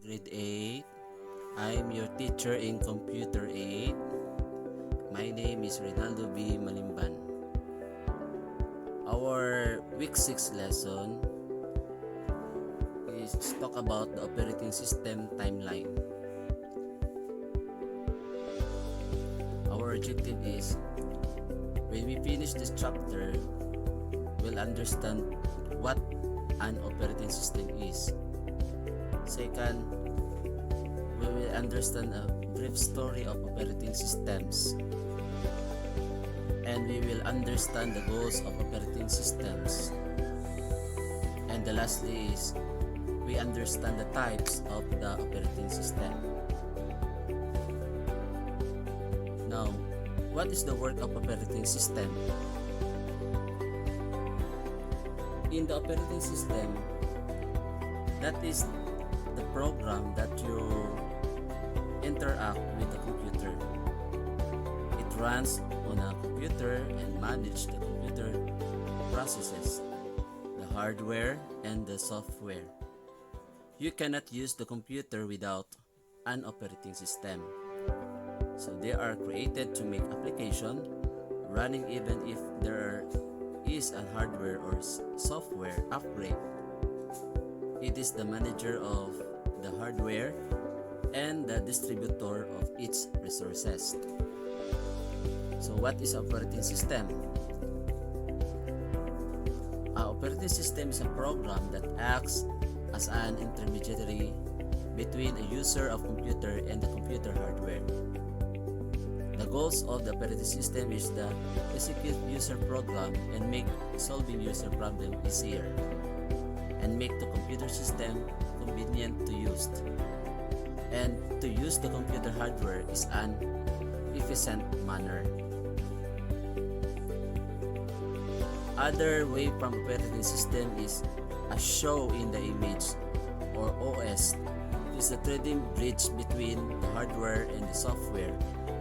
Grade 8. I'm your teacher in Computer 8. My name is Reynaldo B. Malimban. Our week 6 lesson is talk about the operating system timeline. Our objective is when we finish this chapter, we'll understand what an operating system is. Second, we will understand a brief story of operating systems. And we will understand the goals of operating systems. And the lastly is we understand the types of the operating system. Now, what is the work of operating system? In the operating system, that is the program that you interact with the computer. It runs on a computer and manages the computer processes, the hardware and the software. You cannot use the computer without an operating system. So they are created to make application running even if there is a hardware or software upgrade. It is the manager of the hardware and the distributor of its resources. So what is operating system? An operating system is a program that acts as an intermediary between a user of computer and the computer hardware. The goals of the operating system is to execute user program and make solving user problem easier, and make the computer system convenient to use, and to use the computer hardware is an efficient manner. Other way from operating system is as shown in the image, or OS is the trading bridge between the hardware and the software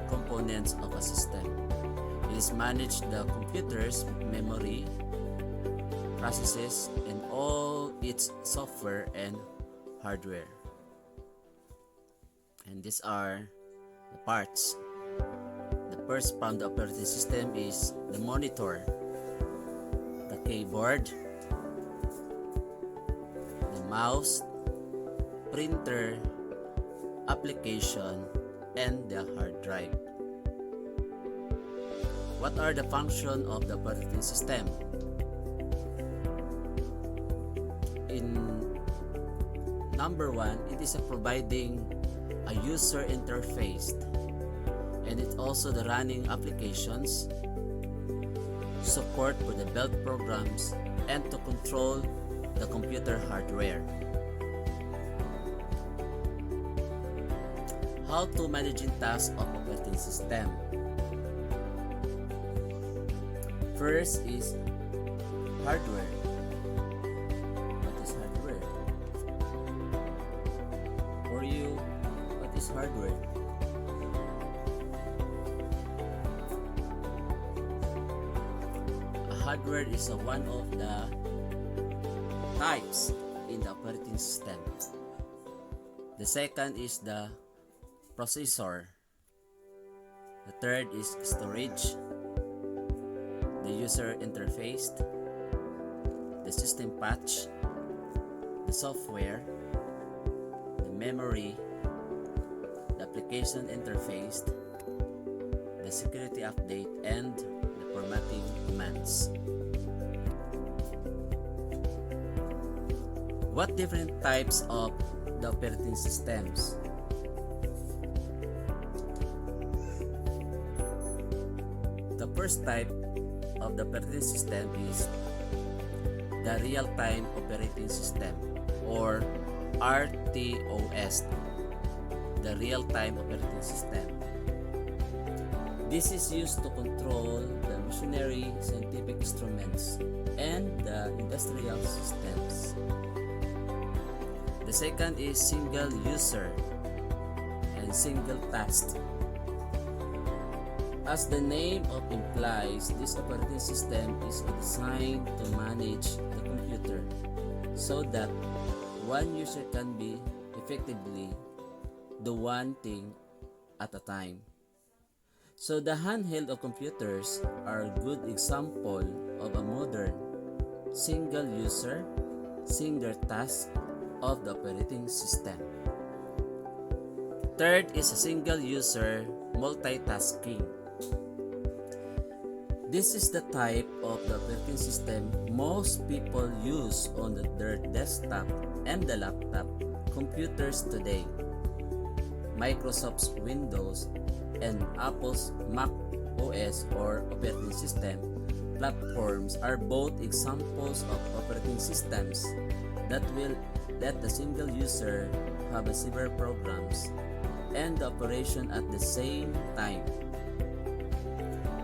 components of a system. It is managed the computer's memory, processes, and all its software and hardware. And these are the parts. The first from the operating system is the monitor, the keyboard, the mouse, printer, application, and the hard drive. What are the functions of the operating system? In number 1, it is providing a user interface, and it's also the running applications, support for the build programs, and to control the computer hardware. How to managing tasks of operating system? First is hardware. What is hardware? For you, what is hardware? A hardware is one of the types in the operating system. The second is the processor. The third is storage, the user interface, the system patch, the software, the memory, the application interface, the security update, and the formatting commands. What different types of the operating systems? The first type of the operating system is the real-time operating system, or RTOS, the real-time operating system. This is used to control the machinery, scientific instruments, and the industrial systems. The second is single user and single task. As the name of implies, this operating system is designed to manage the computer so that one user can be effectively do one thing at a time. So the handheld of computers are a good example of a modern single user, single task of the operating system. Third is a single user multitasking. This is the type of the operating system most people use on their desktop and the laptop computers today. Microsoft's Windows and Apple's Mac OS or operating system platforms are both examples of operating systems that will let the single user have several programs and the operation at the same time.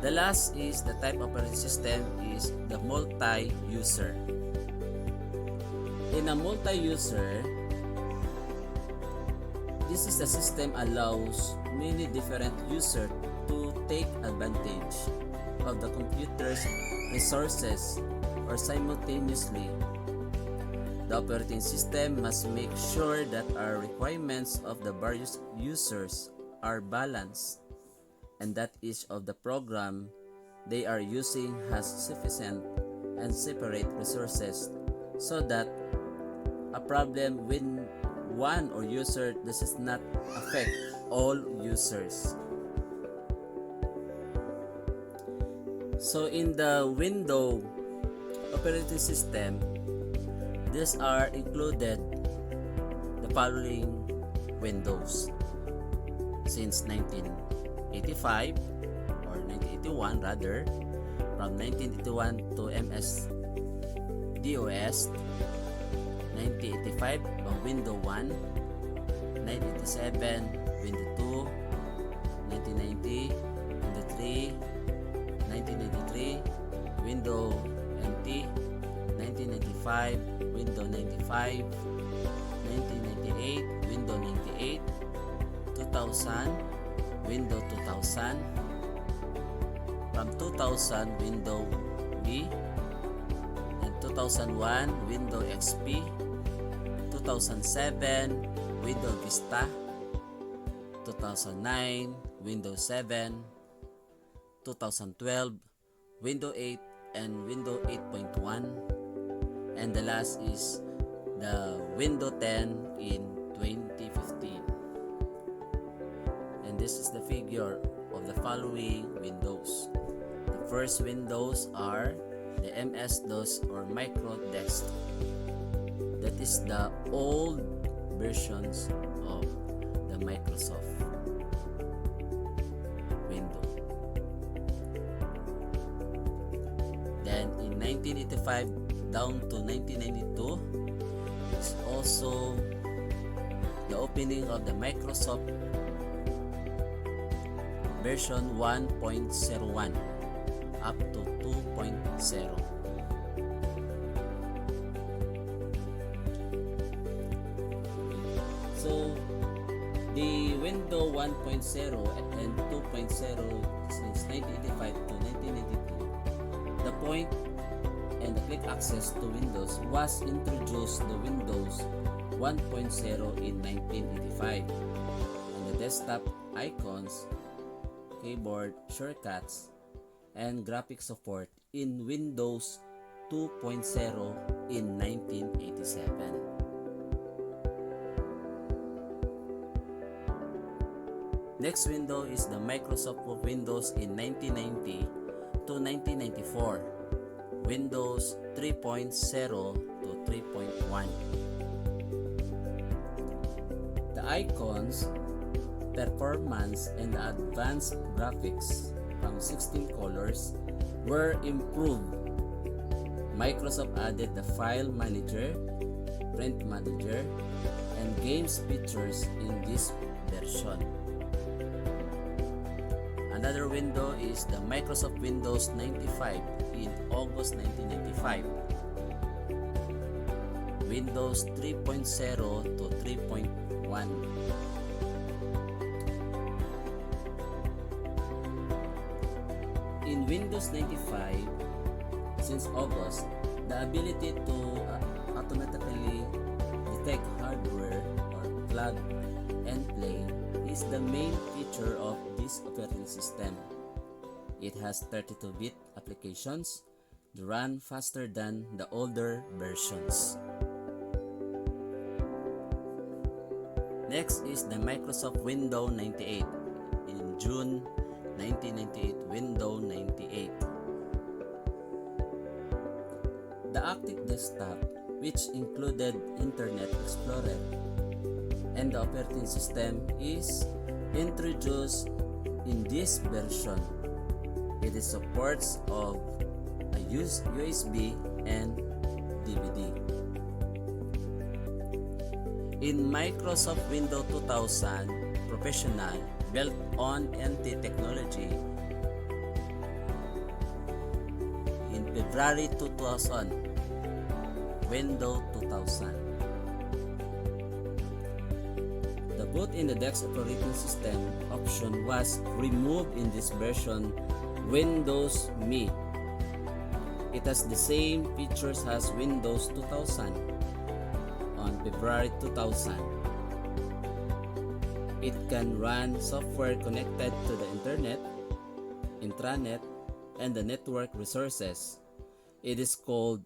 The last is the type of operating system is the multi-user. In a multi-user, this is the system allows many different users to take advantage of the computer's resources or simultaneously. The operating system must make sure that our requirements of the various users are balanced and that each of the program they are using has sufficient and separate resources so that a problem when one or user does not affect all users. So in the Windows operating system, these are included the following Windows. Since 1985 or 1981 rather, from 1981 to MS DOS, 1985 Windows 1, 1987 Windows 2, 1990 Windows 3, 1993 Windows NT, 1995 Windows 95, 1998 Windows 98, 2000 Windows 2000, from 2000 Windows V, and 2001 Windows XP, 2007 Windows Vista, 2009 Windows 7, 2012 Windows 8 and Windows 8.1, and the last is the Windows 10 in 2015. And this is the figure of the following Windows. The first Windows are the MS-DOS or Micro Desktop. That is the old versions of the Microsoft Windows. Then in 1985 down to 1992 is also the opening of the Microsoft version 1.01 up to 2.0. So the Windows 1.0 and 2.0 since 1985 to 1992, the point and the click access to Windows was introduced the Windows 1.0 in 1985, and the desktop icons, keyboard shortcuts, and graphic support in Windows 2.0 in 1987. Next window is the Microsoft Windows in 1990 to 1994, Windows 3.0 to 3.1. The icons, performance, and the advanced graphics from 16 colors were improved. Microsoft added the File Manager, Print Manager, and Games features in this version. Another window is the Microsoft Windows 95 in August 1995. Windows 3.0 to 3.1. In Windows 95, since August, the ability to automatically detect hardware or plug and play is the main feature of this operating system. It has 32-bit applications that run faster than the older versions. Next is the Microsoft Windows 98. In June 1998, Windows 98. The Active Desktop, which included Internet Explorer and the operating system, is introduced in this version. It is supports of a USB and DVD. In Microsoft Windows 2000 Professional, built on NT technology, in February 2000, Windows 2000. The boot in the desktop operating system option was removed in this version, Windows Me. It has the same features as Windows 2000 on February 2000. It can run software connected to the internet, intranet, and the network resources. It is called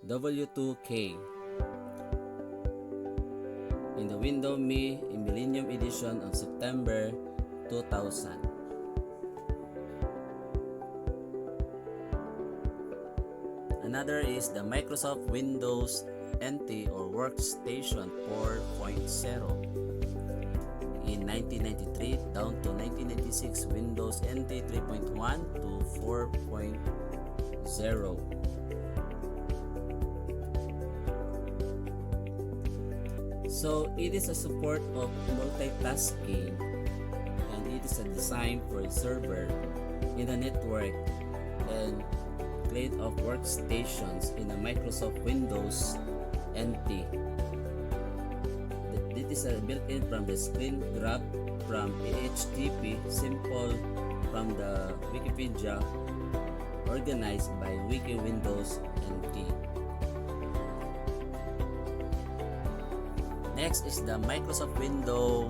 W2K. In the Windows Me in Millennium Edition on September 2000. Another is the Microsoft Windows NT or Workstation 4.0. In 1993 down to 1996, Windows NT 3.1 to 4.0. So it is a support of multitasking, and it is a design for a server in a network and clade of workstations in a Microsoft Windows NT. This is built-in from the screen grab from HTTP, simple from the Wikipedia, organized by Wiki Windows NT. Next is the Microsoft Windows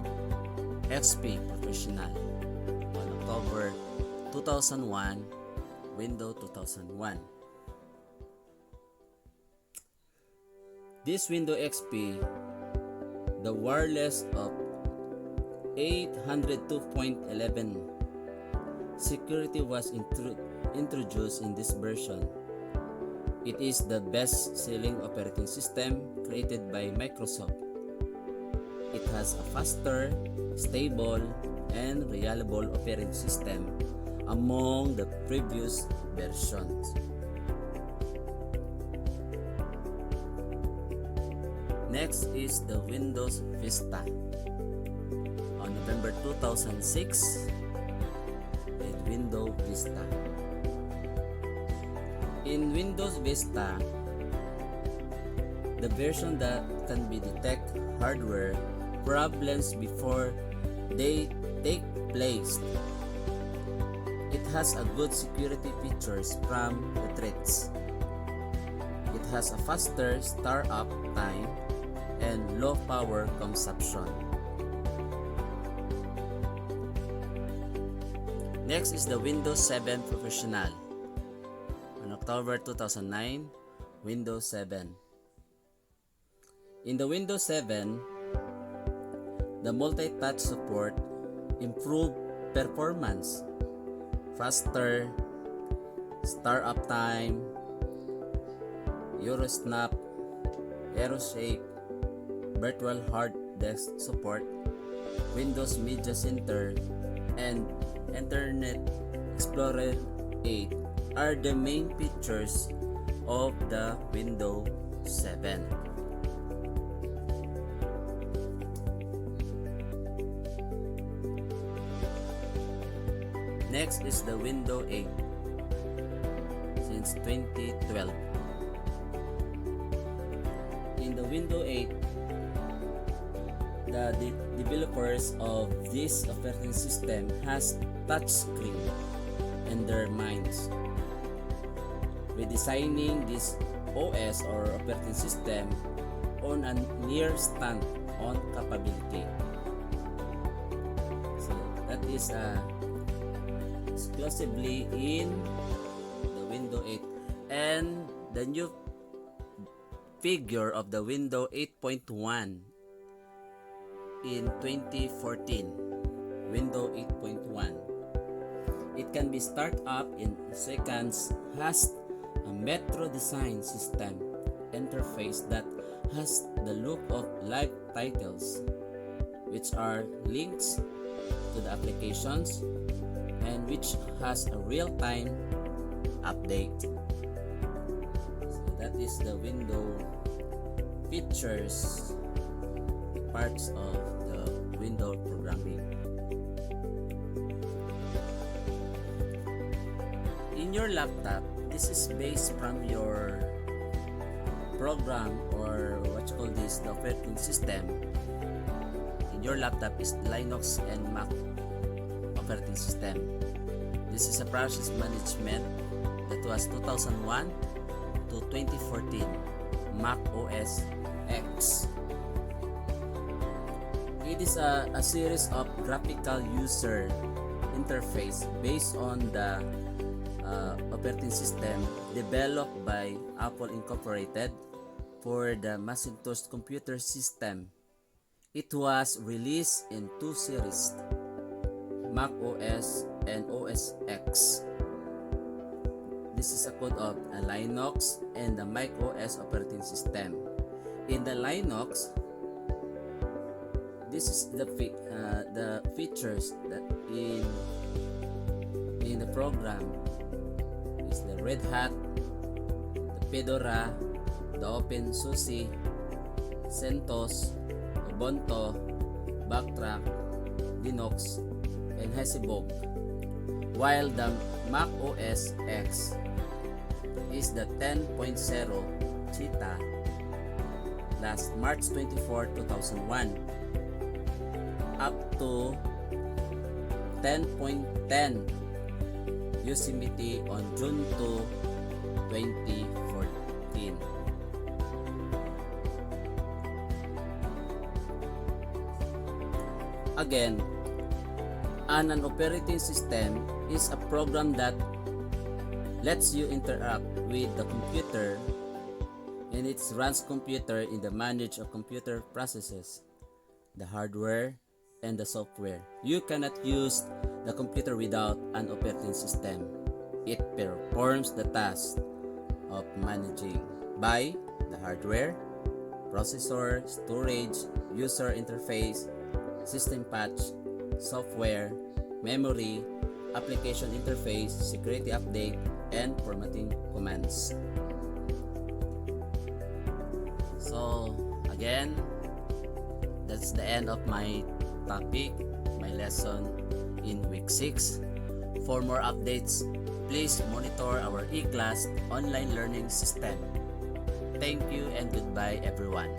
XP Professional on October 2001, Windows 2001. This Windows XP, the wireless of 802.11 security was introduced in this version. It is the best-selling operating system created by Microsoft. It has a faster, stable, and reliable operating system among the previous versions. Next is the Windows Vista. On November 2006, with Windows Vista. In Windows Vista, the version that can be detect hardware problems before they take place. It has a good security features from the threats. It has a faster startup time and low power consumption. Next is the Windows 7 Professional. On October 2009, Windows 7. In the Windows 7, the multi-touch support improved performance, faster startup time, Eurosnap, AeroShape, virtual hard disk support, Windows Media Center, and Internet Explorer 8 are the main features of the Windows 7. Next is the Windows 8 since 2012. In the Windows 8, the developers of this operating system has touchscreen in their minds. With designing this OS or operating system on a near on capability. So that is exclusively in the Windows 8, and the new figure of the Windows 8.1 in 2014, Windows 8.1. It can be start up in seconds, has a Metro design system interface that has the look of live titles, which are links to the applications, and which has a real-time update. So that is the Windows features, parts of the Windows programming. In your laptop, this is based from your program, or what you call this, the operating system. In your laptop is Linux and Mac operating system. This is a process management that was 2001 to 2014 Mac OS X. It is a series of graphical user interface based on the operating system developed by Apple Incorporated for the Macintosh computer system. It was released in two series, Mac OS and OS X. This is a code of a Linux and the Mac OS operating system. In the Linux, this is the features that in the program is the Red Hat, the Fedora, the OpenSUSE, CentOS, Ubuntu, Backtrack, Linux, and Hasselblad, while the Mac OS X is the 10.0 Cheetah last March 24, 2001 up to 10.10 Yosemite on June 2, 2014. Again, an operating system is a program that lets you interact with the computer, and it runs computer in the manage of computer processes, the hardware and the software. You cannot use the computer without an operating system. It performs the task of managing by the hardware, processor, storage, user interface, system patch, software, memory, application interface, security update, and formatting commands. So again, that's the end of my topic, my lesson in week 6. For more updates, please monitor our eClass online learning system. Thank you and goodbye everyone.